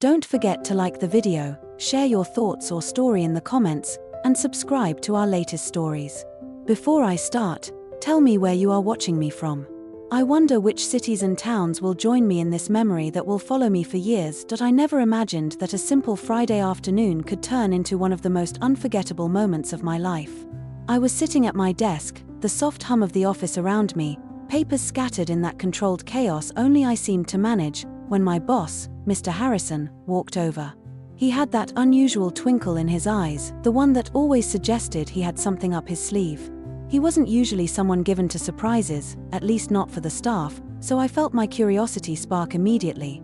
Don't forget to like the video, share your thoughts or story in the comments, and subscribe to our latest stories. Before I start, tell me where you are watching me from. I wonder which cities and towns will join me in this memory that will follow me for years. I never imagined that a simple Friday afternoon could turn into one of the most unforgettable moments of my life. I was sitting at my desk, the soft hum of the office around me, papers scattered in that controlled chaos only I seemed to manage, when my boss, Mr. Harrison, walked over. He had that unusual twinkle in his eyes, the one that always suggested he had something up his sleeve. He wasn't usually someone given to surprises, at least not for the staff, so I felt my curiosity spark immediately.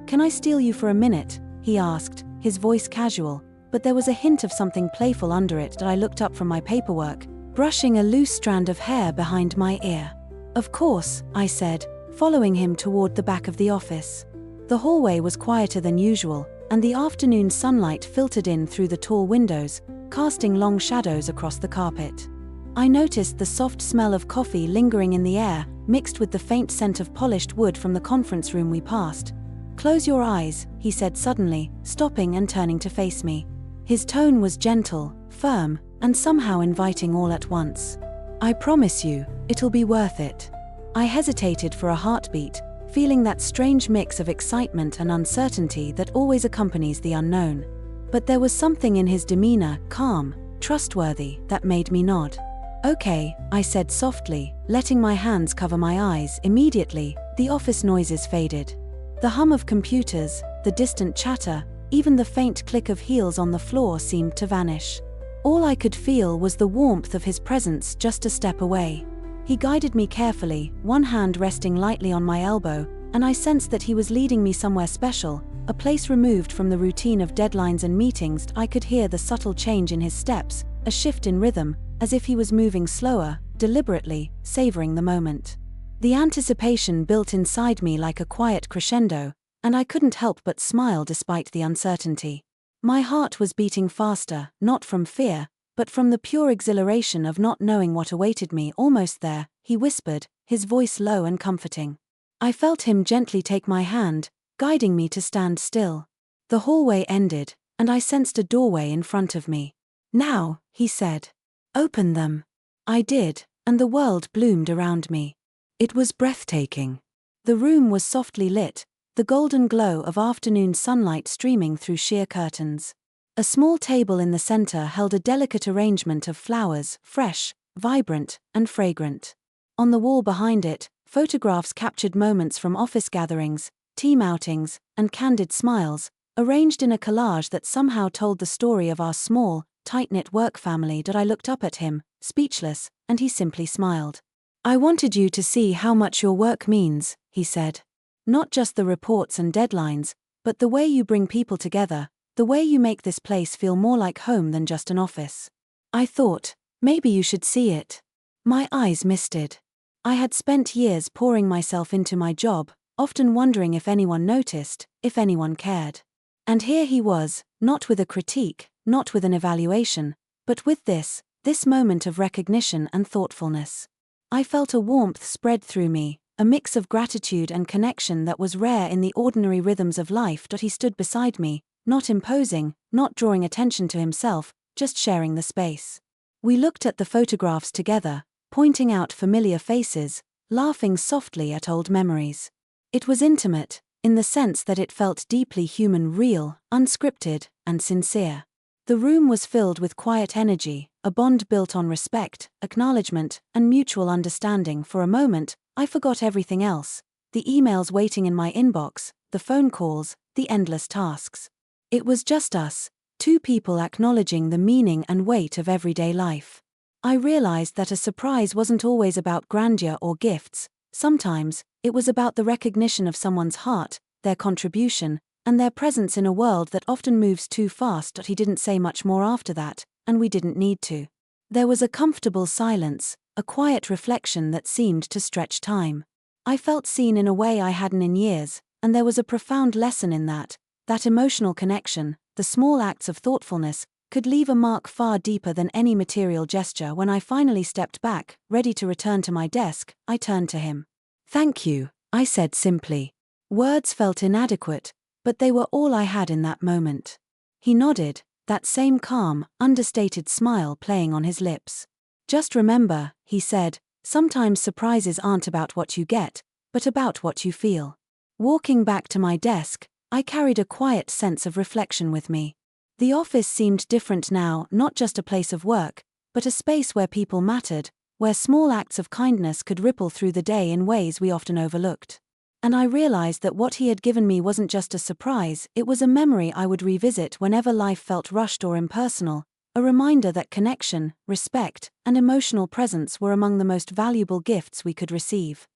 "Can I steal you for a minute?" he asked, his voice casual, but there was a hint of something playful under it. I looked up from my paperwork, brushing a loose strand of hair behind my ear. "Of course," I said, following him toward the back of the office. The hallway was quieter than usual, and the afternoon sunlight filtered in through the tall windows, casting long shadows across the carpet. I noticed the soft smell of coffee lingering in the air, mixed with the faint scent of polished wood from the conference room we passed. "Close your eyes," he said suddenly, stopping and turning to face me. His tone was gentle, firm, and somehow inviting all at once. "I promise you, it'll be worth it." I hesitated for a heartbeat, feeling that strange mix of excitement and uncertainty that always accompanies the unknown. But there was something in his demeanor, calm, trustworthy, that made me nod. "Okay," I said softly, letting my hands cover my eyes. Immediately, the office noises faded. The hum of computers, the distant chatter, even the faint click of heels on the floor seemed to vanish. All I could feel was the warmth of his presence just a step away. He guided me carefully, one hand resting lightly on my elbow, and I sensed that he was leading me somewhere special, a place removed from the routine of deadlines and meetings. I could hear the subtle change in his steps, a shift in rhythm, as if he was moving slower, deliberately, savoring the moment. The anticipation built inside me like a quiet crescendo, and I couldn't help but smile despite the uncertainty. My heart was beating faster, not from fear, but from the pure exhilaration of not knowing what awaited me. "Almost there," he whispered, his voice low and comforting. I felt him gently take my hand, guiding me to stand still. The hallway ended, and I sensed a doorway in front of me. "Now," he said. "Open them." I did, and the world bloomed around me. It was breathtaking. The room was softly lit, the golden glow of afternoon sunlight streaming through sheer curtains. A small table in the center held a delicate arrangement of flowers, fresh, vibrant, and fragrant. On the wall behind it, photographs captured moments from office gatherings, team outings, and candid smiles, arranged in a collage that somehow told the story of our small, tight-knit work family. I looked up at him, speechless, and he simply smiled. "I wanted you to see how much your work means," he said. "Not just the reports and deadlines, but the way you bring people together, the way you make this place feel more like home than just an office." I thought, maybe you should see it. My eyes misted. I had spent years pouring myself into my job, often wondering if anyone noticed, if anyone cared. And here he was, not with a critique, not with an evaluation, but with this moment of recognition and thoughtfulness. I felt a warmth spread through me, a mix of gratitude and connection that was rare in the ordinary rhythms of life. He stood beside me, not imposing, not drawing attention to himself, just sharing the space. We looked at the photographs together, pointing out familiar faces, laughing softly at old memories. It was intimate, in the sense that it felt deeply human, real, unscripted, and sincere. The room was filled with quiet energy, a bond built on respect, acknowledgement, and mutual understanding. For a moment, I forgot everything else, the emails waiting in my inbox, the phone calls, the endless tasks. It was just us, two people acknowledging the meaning and weight of everyday life. I realized that a surprise wasn't always about grandeur or gifts. Sometimes, it was about the recognition of someone's heart, their contribution, and their presence in a world that often moves too fast. He didn't say much more after that, and we didn't need to. There was a comfortable silence, a quiet reflection that seemed to stretch time. I felt seen in a way I hadn't in years, and there was a profound lesson in that emotional connection, the small acts of thoughtfulness, could leave a mark far deeper than any material gesture. When I finally stepped back, ready to return to my desk, I turned to him. "Thank you," I said simply. Words felt inadequate, but they were all I had in that moment. He nodded, that same calm, understated smile playing on his lips. Just remember, he said, sometimes surprises aren't about what you get, but about what you feel. Walking back to my desk, I carried a quiet sense of reflection with me. The office seemed different now, not just a place of work, but a space where people mattered, where small acts of kindness could ripple through the day in ways we often overlooked. And I realized that what he had given me wasn't just a surprise, it was a memory I would revisit whenever life felt rushed or impersonal, a reminder that connection, respect, and emotional presence were among the most valuable gifts we could receive.